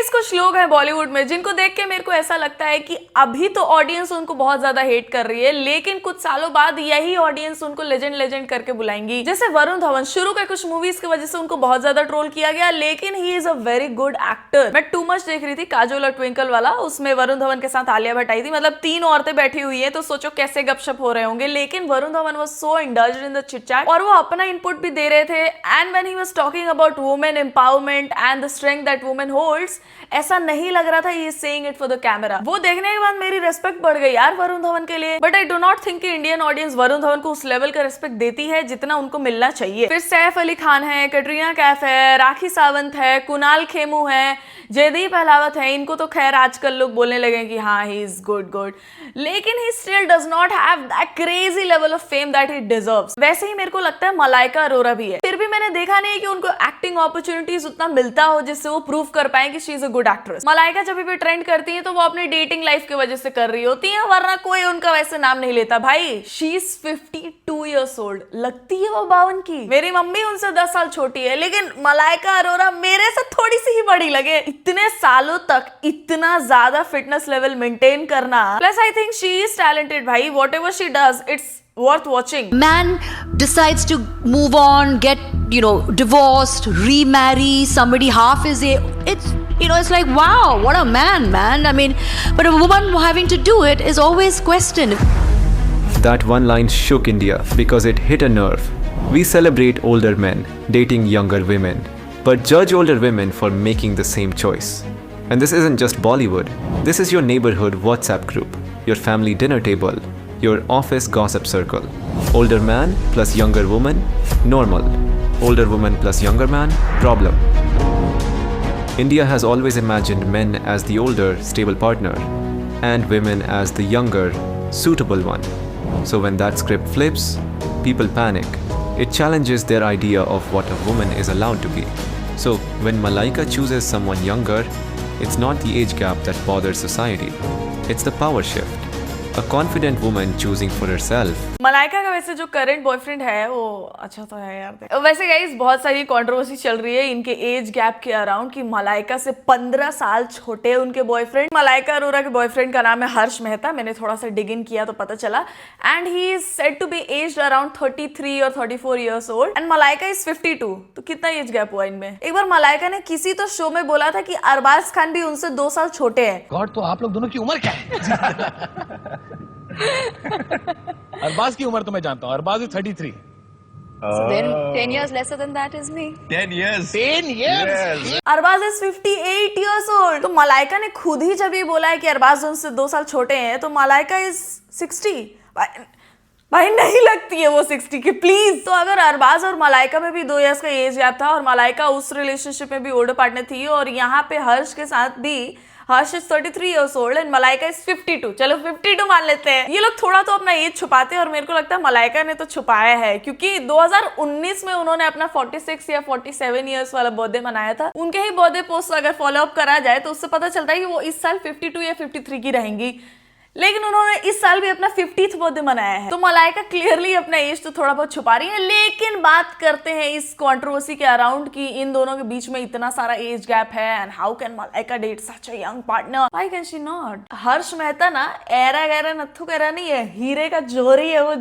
Guys कुछ लोग हैं बॉलीवुड में जिनको देख के मेरे को ऐसा लगता है कि अभी तो ऑडियंस उनको बहुत ज्यादा हेट कर रही है, लेकिन कुछ सालों बाद यही ऑडियंस उनको लेजेंड लेजेंड करके बुलाएंगी। जैसे वरुण धवन, शुरू के कुछ मूवीज की वजह से उनको बहुत ज्यादा ट्रोल किया गया, लेकिन he is a very good actor. मैं टू मच देख रही थी काजोल और ट्विंकल वाला, उसमें वरुण धवन के साथ आलिया भट्ट आई थी। मतलब 3 औरतें बैठी हुई है तो सोचो कैसे गपशप हो रहे होंगे, लेकिन Varun Dhawan was so indulged in the chit chat और वो अपना इनपुट भी दे रहे थे। And when he was talking about women empowerment and the strength that women holds, ऐसा नहीं लग रहा था he is saying it for the camera. वो देखने के बाद मेरी रिस्पेक्ट बढ़ गई यार वरुण धवन के लिए। But I do not think कि इंडियन ऑडियंस वरुण धवन को उस लेवल का रिस्पेक्ट देती है जितना उनको मिलना चाहिए। फिर सैफ अली खान है, कैटरीना कैफ है, राखी सावंत है, कुणाल खेमू है, जयदीप अहलावत है। इनको तो खैर आजकल लोग बोलने लगे कि हाँ ही इज गुड, लेकिन he still does not have that crazy level of fame that he deserves. वैसे ही मेरे को लगता है मलाइका अरोरा भी है, फिर भी मैंने देखा नहीं कि उनको एक्टिंग अपॉर्चुनिटीज उतना मिलता हो जिससे वो प्रूव कर पाए कि she is a good actress. Malaika जब भी ट्रेंड करती है तो वो अपनी डेटिंग लाइफ की वजह से कर रही होती है, वरना कोई उनका वैसे नाम नहीं लेता। भाई शी इज 52 years old, लगती है वो 52 की। मेरी मम्मी उनसे 10 साल छोटी है, लेकिन मलाइका अरोरा मेरे से थोड़ी सी ही बड़ी लगे। इतने सालों तक इतना ज्यादा फिटनेस लेवल मेंटेन करना, plus I think she is talented. भाई whatever she does it's worth watching. Man decides to move on, get, divorced, remarry somebody half his age. It's like, wow, what a man. I mean, but a woman having to do it is always questioned. That one line shook India because it hit a nerve. We celebrate older men dating younger women, but judge older women for making the same choice. And this isn't just Bollywood. This is your neighborhood WhatsApp group, your family dinner table, your office gossip circle. Older man plus younger woman, normal. Older woman plus younger man, problem. India has always imagined men as the older, stable partner and women as the younger, suitable one. So when that script flips, people panic. It challenges their idea of what a woman is allowed to be. So when Malaika chooses someone younger, it's not the age gap that bothers society. It's the power shift. A confident woman choosing for herself. Malaika का वैसे जो current boyfriend है वो अच्छा तो है यार। वैसे गाइस बहुत सारी कंट्रोवर्सी चल रही है इनके एज गैप के अराउंड कि मलाइका से 15 साल छोटे हैं उनके बॉयफ्रेंड। मलाइका अरोरा के बॉयफ्रेंड का नाम है हर्ष मेहता, मैंने थोड़ा सा डिग इन किया तो पता चला। And he is said to be aged around 33 और 34 years old and Malaika is 52। तो कितना एज गैप हुआ इनमें? एक बार मलाइका ने किसी तो शो में बोला था कि अरबाज खान भी उनसे 2 साल छोटे हैं। गॉड, तो आप लोग दोनों की उम्र क्या है? अरबाज की उम्र तो मैं जानता हूँ, Arbaaz is 33. So then 10 years lesser than that is me. 10 years. 10 years. Yes. Arbaaz is 58 years old. तो मलाइका ने खुद ही जब ये बोला है कि अरबाज उनसे 2 साल छोटे हैं, तो मलाइका इज 60. भाई नहीं लगती है वो 60 की, प्लीज। तो अगर अरबाज और मलाइका में भी 2 years का एज गैप था और मलाइका उस रिलेशनशिप में भी ओल्डर पार्टनर थी, और यहाँ पे हर्ष के साथ भी Harsh is 33 years old and Malaika is 52. चलो 52 मान लेते हैं। ये लोग थोड़ा तो अपना एज छुपाते हैं और मेरे को लगता है मलाइका ने तो छुपाया है, क्योंकि 2019 में उन्होंने अपना 46 या 47 years वाला बर्थडे मनाया था। उनके ही बर्थडे पोस्ट अगर फॉलो अप करा जाए तो उससे पता चलता है कि वो इस साल 52 या 53 की रहेंगी, लेकिन उन्होंने इस साल भी अपना 50th बर्थडे मनाया है। तो मलाइका क्लियरली अपना एज तो थोड़ा बहुत छुपा रही है। लेकिन बात करते हैं इस कंट्रोवर्सी के अराउंड कि इन दोनों के बीच में इतना सारा एज गैप है and how can Malaika date such a young partner? Why can she not? Harsh Mehta ना एरा गैरा नत्थु गैरा नहीं है, हीरे का जोरी है वो।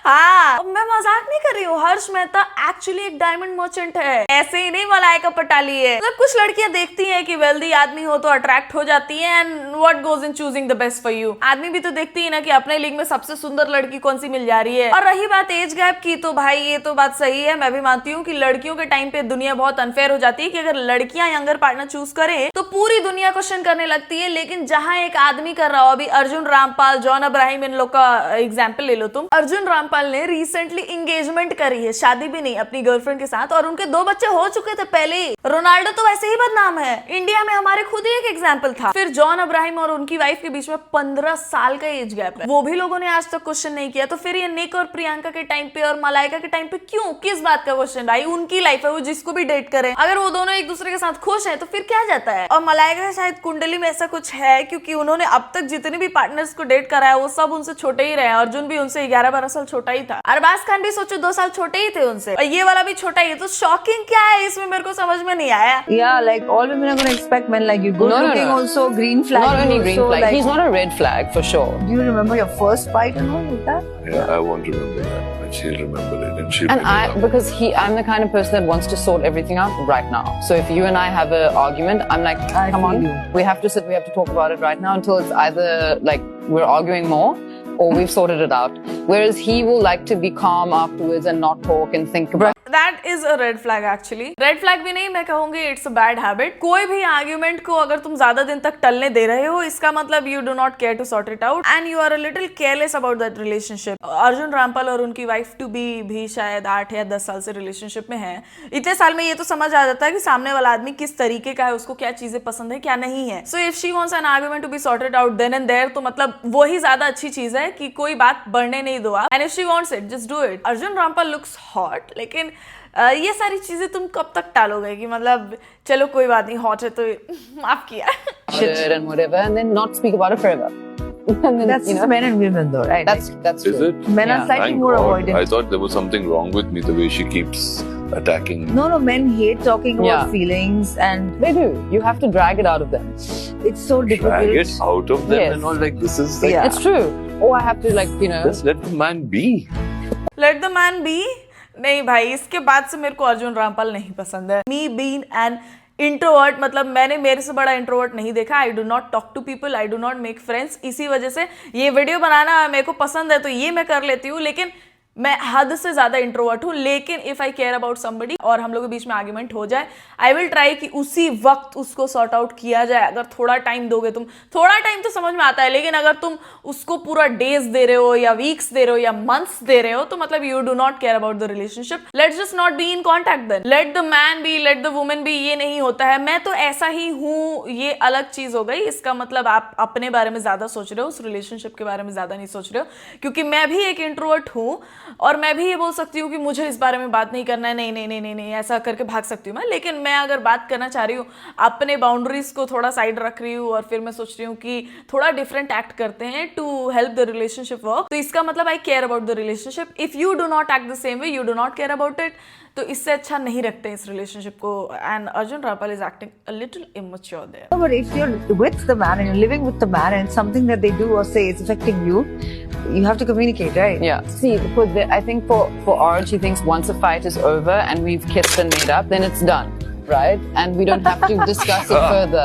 हाँ, मैं मजाक नहीं कर रही हूँ, हर्ष मेहता एक्चुअली एक डायमंड मर्चेंट है, ऐसे ही नहीं मलाइका पटाली है। मतलब कुछ लड़कियां देखती हैं कि वेल्दी आदमी हो तो अट्रैक्ट हो जाती हैं and what goes in choosing the best for you. आदमी भी तो देखती है ना कि अपने लीग में सबसे सुंदर लड़की कौन सी मिल जा रही है। और रही बात एज गैप की, तो भाई ये तो बात सही है, मैं भी मानती हूँ कि लड़कियों के टाइम पे दुनिया बहुत अनफेयर हो जाती है कि अगर लड़कियां यंगर पार्टनर चूज करें तो पूरी दुनिया क्वेश्चन करने लगती है। लेकिन जहां एक आदमी कर रहा हो, अभी अर्जुन रामपाल, जॉन अब्राहिम, इन लोग का एग्जाम्पल ले लो तुम। अर्जुन रामपाल ने रिसेंटली एंगेजमेंट करी है, शादी भी नहीं, अपनी गर्लफ्रेंड के साथ, और उनके 2 बच्चे हो चुके थे पहले ही। रोनाल्डो तो वैसे ही बदनाम है, इंडिया में हमारे खुद ही एक एग्जांपल था। फिर जॉन अब्राहिम और उनकी वाइफ के बीच में 15 साल का एज गैप है, वो भी लोगों ने आज तक क्वेश्चन नहीं किया। तो फिर ये निक और प्रियंका के टाइम पे और मलाइका के टाइम पे क्यों, किस बात का क्वेश्चन? भाई उनकी लाइफ है, वो जिसको भी डेट करें, अगर वो दोनों एक दूसरे के साथ खुश है तो फिर क्या जाता है। और मलाइका का शायद कुंडली में ऐसा कुछ है, क्योंकि उन्होंने अब तक जितने भी पार्टनर्स को डेट करा है वो सब उनसे छोटे ही रहे। अर्जुन भी उनसे 11-12 साल छोटा ही था। अरबाज खान भी सोचो 2 साल छोटे ही थे उनसे, और ये वाला भी छोटा ही है। तो शॉकिंग क्या है इसमें, मेरे को समझ में नहीं आया। Yeah, like all women are going to expect men like you. Good No, no, looking no. also, green flag. Not only green also, flag. like- He's not a red flag for sure. Do you remember your first fight and all like that? Yeah, I won't remember that, but she'll remember it, and she'll And pick it up. because I'm the kind of person that wants to sort everything out right now. So if you and I have an argument, I'm like, I come on, feel you. we have to sit, we have to talk about it right now until it's either like we're arguing more or we've sorted it out. Whereas he will like to be calm afterwards and not talk and think about. That is a red flag actually. Red flag भी नहीं, मैं कहूंगी it's a bad habit. कोई भी argument को अगर तुम ज्यादा दिन तक टलने दे रहे हो, इसका मतलब you do not care to sort it out and you are a little careless about that relationship. Arjun Rampal और उनकी वाइफ टू बी भी शायद 8 या 10 साल से रिलेशनशिप में है। इतने साल में ये तो समझ आ जाता है कि सामने वाला आदमी किस तरीके का है, उसको क्या चीजें पसंद है क्या नहीं है। So if she wants an argument to be sorted out then and there, तो मतलब वही ज्यादा अच्छी चीज है कि कोई बात बढ़ने नहीं दो आप। And if she wants it just do it. Arjun Rampal looks hot, लेकिन ये सारी चीजें तुम कब तक टालोगे कि मतलब चलो कोई बात नहीं, हॉट है तो माफ किया। it and whatever, and then not speak about it forever. And then, That's you know, men and women though, right? that's Is true. it? Men are Yeah. slightly Thank more God. avoidant. I thought there was something wrong with me, the way she keeps attacking me. No, men hate talking about Yeah. feelings, and They do. You have to drag it out of them. it's so difficult. Drag it out of them Yes. and all, like, this is like, Yeah. It's true. Oh, I have to like, you know. just let the man be. Late the man B. नहीं भाई, इसके बाद से मेरे को अर्जुन रामपाल नहीं पसंद है। मी बीन एन इंट्रोवर्ट, मतलब मैंने मेरे से बड़ा इंट्रोवर्ट नहीं देखा। I do not talk to people, I do not make friends. इसी वजह से ये वीडियो बनाना मेरे को पसंद है तो ये मैं कर लेती हूँ, लेकिन मैं हद से ज्यादा इंट्रोवर्ट हूँ। लेकिन if I care about somebody और हम लोग के बीच में आर्ग्यूमेंट हो जाए, आई विल ट्राई कि उसी वक्त उसको सॉर्ट आउट किया जाए। अगर थोड़ा टाइम दोगे तुम, थोड़ा टाइम तो समझ में आता है, लेकिन अगर तुम उसको पूरा डेज दे रहे हो या वीक्स दे रहे हो या मंथ्स दे रहे हो, तो मतलब you do not care about the relationship. Let's just not be in contact then. Let the man be, let the women be, ये नहीं होता है। मैं तो ऐसा ही हूँ, ये अलग चीज हो गई। इसका मतलब आप अपने बारे में ज्यादा सोच रहे हो, उस रिलेशनशिप के बारे में ज्यादा नहीं सोच रहे हो, क्योंकि मैं भी एक इंट्रोवर्ट हूँ और मैं भी ये बोल सकती हूँ कि मुझे इस बारे में बात नहीं करना है, नहीं नहीं नहीं नहीं नहीं ऐसा करके भाग सकती हूँ मैं। लेकिन मैं अगर बात करना चाह रही हूँ, अपने बाउंड्रीज को थोड़ा साइड रख रही हूँ और फिर मैं सोच रही हूँ कि थोड़ा डिफरेंट एक्ट करते हैं to help the relationship work, तो इसका मतलब I care about the relationship. If you do not act the same way, you do not care about it, तो इससे अच्छा नहीं रखते इस रिलेशनशिप को। And Arjun Rampal is acting a little immature there. No, but if you're with the man and you're living with the man and something that they do or say is affecting you, you have to communicate, right? Yeah. See, because I think for Arj, he thinks once a fight is over and we've kissed and made up, then it's done, right? And we don't have to discuss it further.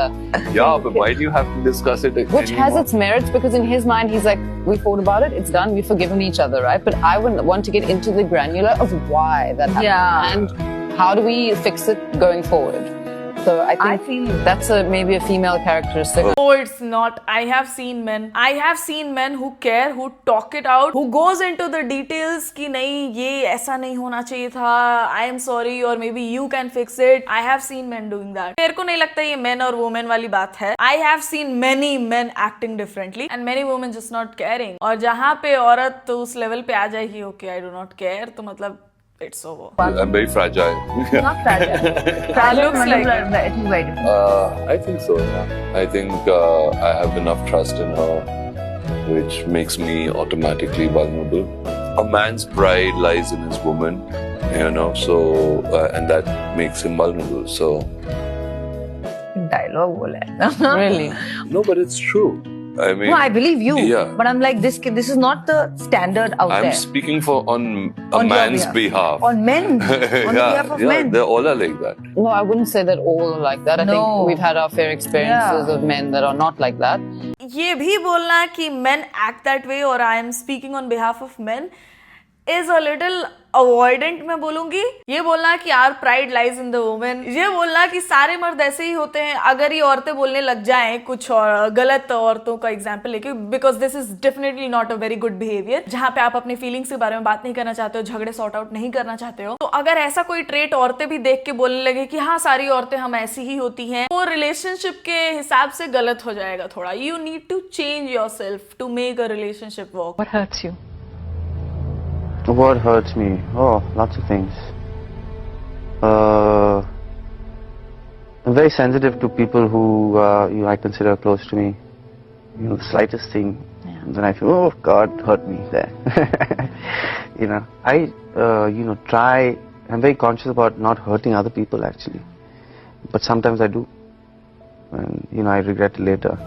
Yeah, but why do you have to discuss it Which has anymore? its merits, because in his mind, he's like, we fought about it, it's done, we've forgiven each other, right? But I wouldn't want to get into the granular of why that happened. Yeah. And how do we fix it going forward? So I think I feel that's maybe a female characteristic. Oh, it's not. I have seen men who care, who talk it out, who goes into the details कि नहीं ये ऐसा नहीं होना चाहिए था, I am sorry or maybe you can fix it. I have seen men doing that. मेरे को नहीं लगता ये men और women वाली बात है. I have seen many men acting differently and many women just not caring. और जहाँ पे औरत तो उस लेवल पे आ जाएगी, okay I do not care, तो मतलब it's over. I'm very fragile. not fragile. Fragile Looks like are it is very different. I think so, yeah. I think I have enough trust in her, which makes me automatically vulnerable. A man's pride lies in his woman, you know, so, and that makes him vulnerable, so. Dialogue बोला है. Really? No, but it's true. I mean, No, I believe you. Yeah. But I'm like, this is not the standard out I'm there. speaking on a On your man's behalf. On men. On behalf of men. They all are like that. No, I wouldn't say that all are like that. I No. think we've had our fair experiences Yeah. of men that are not like that. ये भी बोलना कि men act that way और I am speaking on behalf of men is a little avoidant मैं बोलूंगी। ये बोलना कि our pride lies in the woman, ये बोलना कि सारे मर्द ऐसे ही होते हैं, अगर ये औरतें बोलने लग जाएं कुछ और गलत औरतों का एग्जाम्पल लेके, because this is definitely not a very good behaviour, जहाँ पे आप अपनी फीलिंग्स के बारे में बात नहीं करना चाहते हो, झगड़े सॉर्ट आउट नहीं करना चाहते हो। तो अगर ऐसा कोई ट्रेट औरतें भी देख के बोलने लगे कि हाँ सारी औरतें हम ऐसी ही होती हैं, वो रिलेशनशिप के हिसाब से गलत हो जाएगा थोड़ा। You need to change yourself to make a relationship work. What hurts you? What hurts me? Oh, lots of things. I'm very sensitive to people who I consider close to me. You know, the slightest thing. Yeah. then I feel, oh God, hurt me there. You know, I try. I'm very conscious about not hurting other people actually, but sometimes I do, and I regret it later.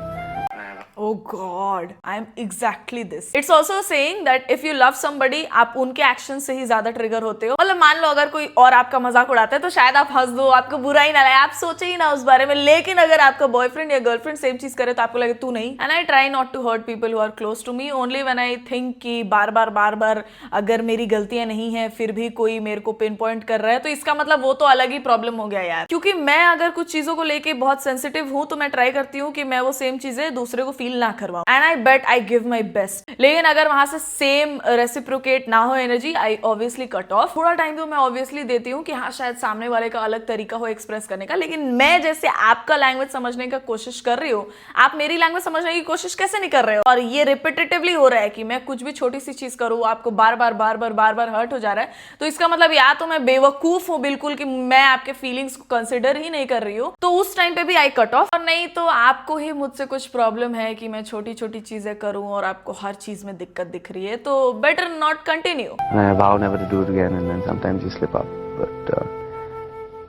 Oh God, I'm exactly this. It's also saying that if you love somebody, आप उनके action से ही ज्यादा trigger होते हो. मतलब मान लो अगर कोई और आपका मजाक उड़ाता है तो शायद आप हंस दो, आपको बुरा ही ना लगे, आप सोचे ही ना उस बारे में. लेकिन अगर आपका बॉयफ्रेंड या गर्लफ्रेंड सेम चीज करे तो आपको लगे तू नहीं. And I try not to hurt people who are close to me only when I think कि बार बार अगर मेरी गलतियां नहीं है फिर भी कोई मेरे को पिन पॉइंट कर रहा है तो इसका मतलब वो तो अलग ही प्रॉब्लम हो गया यार. क्योंकि मैं अगर कुछ चीजों को लेके बहुत सेंसिटिव हूं तो मैं ट्राई करती हूँ कि मैं वो सेम चीजें दूसरे को फील ना करवाऊं. And I bet I give my best. लेकिन अगर वहां से सेम रेसिप्रोकेट ना हो energy, I obviously cut off. थोड़ा टाइम तो मैं ऑब्वियसली देती हूँ कि हाँ शायद सामने वाले का अलग तरीका हो एक्सप्रेस करने का. लेकिन मैं जैसे आपका लैंग्वेज समझने का कोशिश कर रही हूँ, आप मेरी लैंग्वेज समझने की कोशिश कैसे नहीं कर रहे हो? और ये रिपीटेटिवली हो रहा है कि मैं कुछ भी छोटी सी चीज करूँ आपको बार बार हर्ट हो जा रहा है. तो इसका मतलब या तो मैं बेवकूफ हूँ बिल्कुल कि मैं आपके फीलिंग्स को कंसिडर ही नहीं कर रही हूँ, तो उस टाइम पे भी आई कट ऑफ. और नहीं तो आपको ही मुझसे कुछ प्रॉब्लम है कि मैं छोटी छोटी चीजें करूं और आपको हर चीज में दिक्कत दिख रही है, तो better not continue. I vow never to do it again, and then sometimes you slip up. But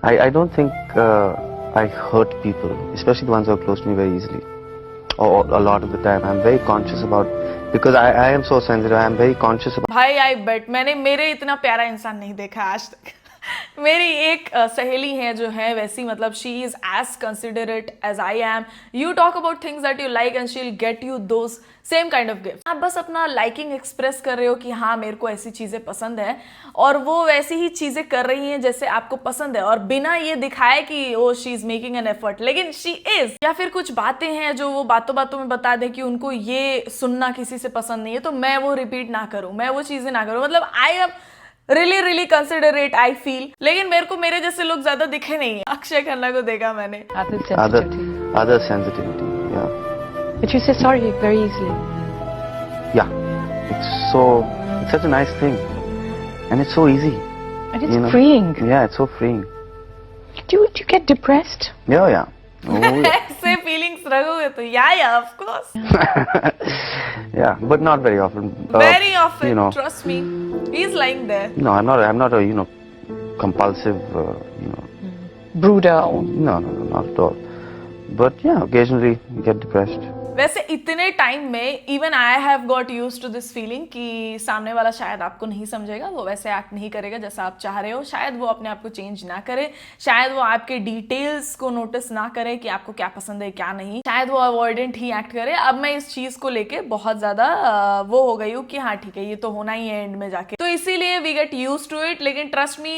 I don't think I hurt people, especially the ones who are close to me, very easily. Or a lot of the time, I'm very conscious about, because I am so sensitive. I am very conscious about. भाई आई बेट मैंने मेरे इतना प्यारा इंसान नहीं देखा आज तक. मेरी एक सहेली है जो है वैसी, मतलब she is as considerate as I am. You talk about things that you like and she will get you those same kind of gift. आप बस अपना लाइकिंग एक्सप्रेस कर रहे हो कि हाँ मेरे को ऐसी चीजें पसंद है, और वो वैसी ही चीजें कर रही हैं जैसे आपको पसंद है, और बिना ये दिखाए कि oh she is making an effort, लेकिन शी इज. या फिर कुछ बातें हैं जो वो बातों बातों में बता दे कि उनको ये सुनना किसी से पसंद नहीं है, तो मैं वो रिपीट ना करूं, मैं वो चीजें ना करूं. मतलब I am really considerate I feel. लेकिन मेरे को मेरे जैसे लोग ज्यादा दिखे नहीं है. अक्षय खन्ना को देखा मैंने. Other sensitivity, yeah. But you say sorry very easily. Yeah, it's such a nice thing, and it's so easy. And it's freeing. Yeah, it's so freeing. Do you get depressed? Yeah. Oh, yeah. ऐसे feelings रहोगे तो या of course. Yeah, but not very often. Very often, trust me. He's lying there. No, I'm not a compulsive Brooder. No, not at all. But yeah, occasionally you get depressed. वैसे इतने time में even I have got used to this feeling कि सामने वाला शायद आपको नहीं समझेगा, वो वैसे एक्ट नहीं करेगा जैसा आप चाह रहे हो, शायद वो अपने आप को चेंज ना करे, शायद वो आपके डिटेल्स को नोटिस ना करे कि आपको क्या पसंद है क्या नहीं, शायद वो अवॉइडेंट ही एक्ट करे. अब मैं इस चीज को लेके बहुत ज्यादा वो हो गई हूँ कि हाँ ठीक है ये तो होना ही है एंड में जाके, तो इसीलिए we get used to it. लेकिन trust me,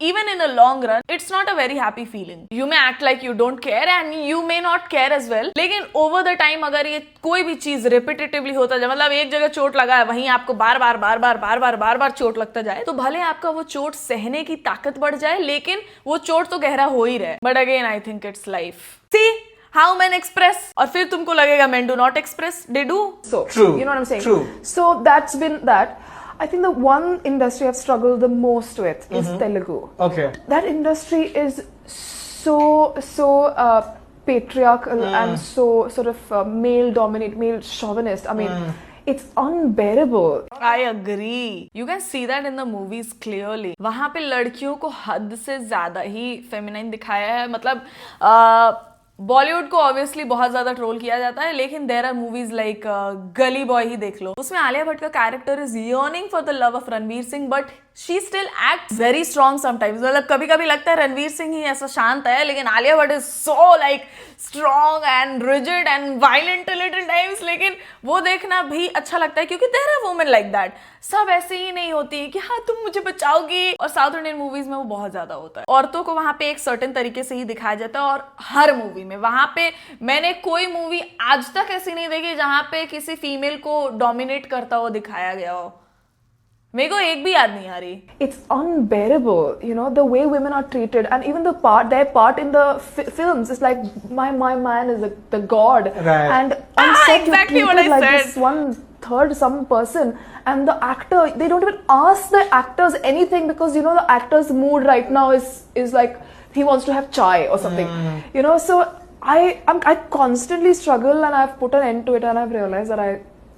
even in a long run it's not a very happy feeling. You may act like you don't care and you may not care as well, लेकिन over the time अगर ये कोई भी चीज repetitively होता जाए, मतलब एक जगह चोट लगा है वहीं आपको बार बार चोट लगता जाए, तो भले आपका वो चोट सहने की ताकत बढ़ जाए लेकिन वो चोट तो गहरा हो ही रहे. But again I think it's life. See how men express, और फिर तुमको लगेगा men do not express, they do. So true. You know what I'm saying? True. So that's been that. I think the one industry I've struggled the most with is Telugu. Okay. That industry is so patriarchal and so sort of male dominant, male chauvinist. I mean, it's unbearable. I agree. You can see that in the movies clearly. वहाँ पे लड़कियों को हद से ज्यादा ही feminine दिखाया है. मतलब बॉलीवुड को ऑब्वियसली बहुत ज्यादा ट्रोल किया जाता है, लेकिन देयर आर मूवीज लाइक गली बॉय ही देख लो, उसमें आलिया भट्ट का character is yearning for the love of Ranveer Singh, but she still act very strong sometimes. मतलब कभी कभी लगता है रणवीर सिंह ही ऐसा शांत है, लेकिन Alia Bhatt is so like strong and rigid and violent little times. लेकिन वो देखना भी अच्छा लगता है क्योंकि there are women like that. सब ऐसे ही नहीं होती है कि हाँ तुम मुझे बचाओगी, और साउथ इंडियन मूवीज में वो बहुत ज्यादा होता है. औरतों को वहां पे एक सर्टेन तरीके से ही दिखाया जाता है, और हर मूवी में वहां पे मैंने कोई मूवी आज तक ऐसी नहीं देखी जहां पे किसी फीमेल को डोमिनेट करता हुआ दिखाया गया हो. मेरे को एक भी याद नहीं आ रही. It's unbearable, you know, the way women are treated, and even their part in the films is like my man is the god, right. And on set exactly you what I like said. this 1/3 some person, and the actor, they don't even ask the actors anything, because you know the actor's mood right now is like he wants to have chai or something, you know. So I constantly struggle, and I've put an end to it, and I've realized that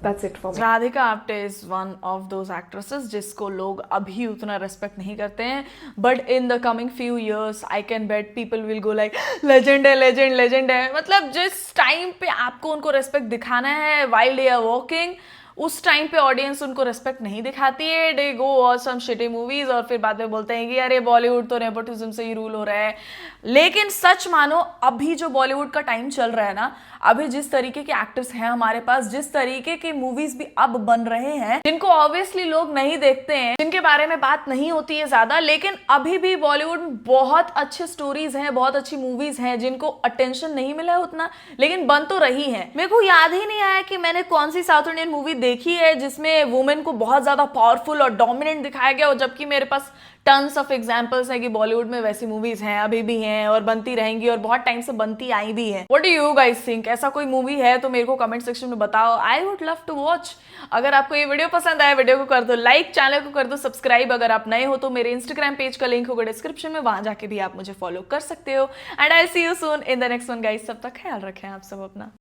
That's it for me. Radhika Apte is one of those actresses जिसको लोग अभी उतना respect नहीं करते हैं, but in the coming few years I can bet people will go like legend है, legend है। मतलब जिस टाइम पे आपको उनको रेस्पेक्ट दिखाना है वाइल दे आर वर्किंग, उस टाइम पे ऑडियंस उनको रेस्पेक्ट नहीं दिखाती है। They go watch some shitty movies और फिर बाद में बोलते हैं कि अरे बॉलीवुड तो नेपोटिज्म से ही रूल हो रहा है। लेकिन सच मानो अभी जो बॉलीवुड का टाइम चल रहा है ना, अभी जिस तरीके के एक्टर्स हैं हमारे पास, जिस तरीके के मूवीज भी अब बन रहे हैं जिनको ऑब्वियसली लोग नहीं देखते हैं, जिनके बारे में बात नहीं होती है ज्यादा, लेकिन अभी भी बॉलीवुड में बहुत अच्छे स्टोरीज हैं, बहुत अच्छी मूवीज हैं जिनको अटेंशन नहीं मिला है उतना, लेकिन बन तो रही है। मेरे को याद ही नहीं आया कि मैंने कौन सी साउथ इंडियन मूवी देखी है जिसमें वुमेन को बहुत ज्यादा पावरफुल और डोमिनेंट दिखाया गया, और जबकि मेरे पास टन्स ऑफ एग्जांपल्स है कि बॉलीवुड में वैसी मूवीज हैं, अभी भी हैं और बनती रहेंगी और बहुत टाइम से बनती आई भी हैं। What do you guys think? ऐसा कोई मूवी है तो मेरे को कमेंट सेक्शन में बताओ। I would love to watch. अगर आपको ये वीडियो पसंद आया, वीडियो को कर दो लाइक, चैनल को कर दो सब्सक्राइब। अगर आप नए हो तो मेरे इंस्टाग्राम पेज का लिंक होगा डिस्क्रिप्शन में, वहां जाके भी आप मुझे फॉलो कर सकते हो। And I see you soon in the next one guys. तब तक ख्याल रखें आप सब अपना।